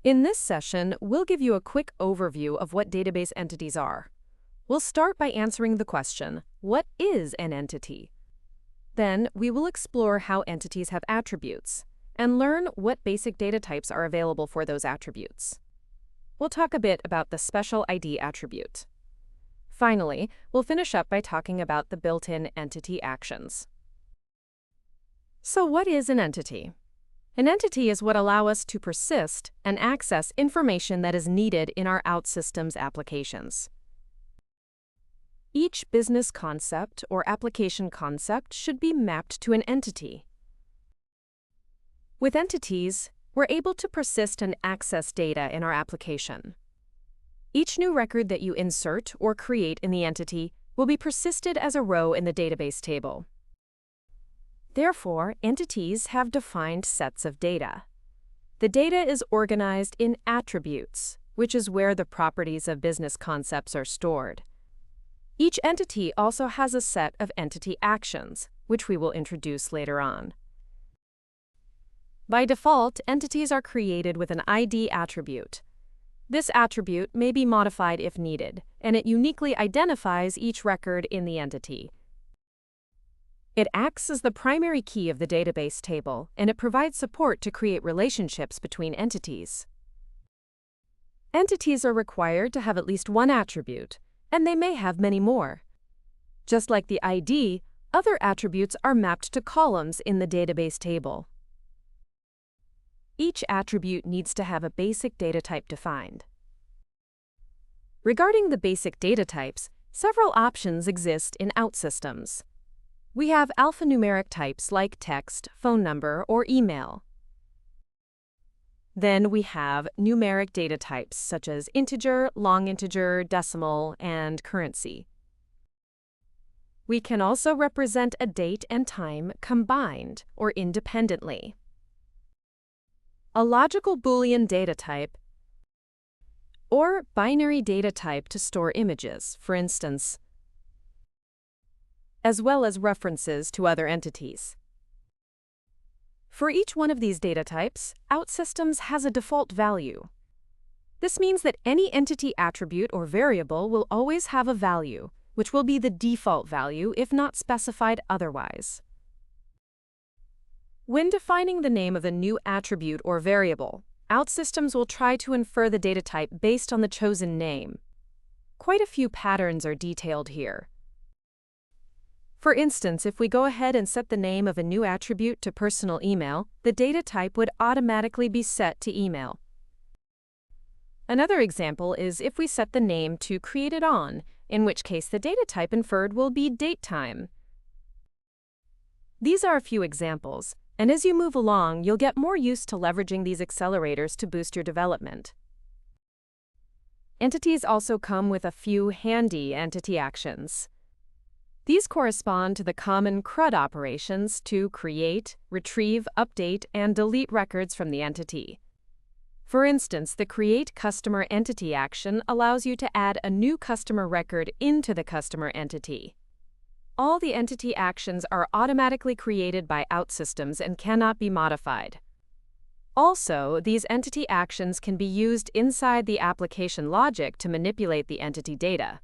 In this session, we'll give you a quick overview of what database entities are. We'll start by answering the question, what is an entity? Then, we will explore how entities have attributes, and learn what basic data types are available for those attributes. We'll talk a bit about the special ID attribute. Finally, we'll finish up by talking about the built-in entity actions. So what is an entity? An entity is what allows us to persist and access information that is needed in our OutSystems applications. Each business concept or application concept should be mapped to an entity. With entities, we're able to persist and access data in our application. Each new record that you insert or create in the entity will be persisted as a row in the database table. Therefore, entities have defined sets of data. The data is organized in attributes, which is where the properties of business concepts are stored. Each entity also has a set of entity actions, which we will introduce later on. By default, entities are created with an ID attribute. This attribute may be modified if needed, and it uniquely identifies each record in the entity. It acts as the primary key of the database table, and it provides support to create relationships between entities. Entities are required to have at least one attribute, and they may have many more. Just like the ID, other attributes are mapped to columns in the database table. Each attribute needs to have a basic data type defined. Regarding the basic data types, several options exist in OutSystems. We have alphanumeric types like text, phone number, or email. Then we have numeric data types such as integer, long integer, decimal, and currency. We can also represent a date and time combined or independently. A logical Boolean data type or binary data type to store images, for instance, as well as references to other entities. For each one of these data types, OutSystems has a default value. This means that any entity attribute or variable will always have a value, which will be the default value if not specified otherwise. When defining the name of a new attribute or variable, OutSystems will try to infer the data type based on the chosen name. Quite a few patterns are detailed here. For instance, if we go ahead and set the name of a new attribute to personal email, the data type would automatically be set to email. Another example is if we set the name to created on, in which case the data type inferred will be datetime. These are a few examples, and as you move along, you'll get more used to leveraging these accelerators to boost your development. Entities also come with a few handy entity actions. These correspond to the common CRUD operations to create, retrieve, update, and delete records from the entity. For instance, the Create Customer Entity action allows you to add a new customer record into the customer entity. All the entity actions are automatically created by OutSystems and cannot be modified. Also, these entity actions can be used inside the application logic to manipulate the entity data.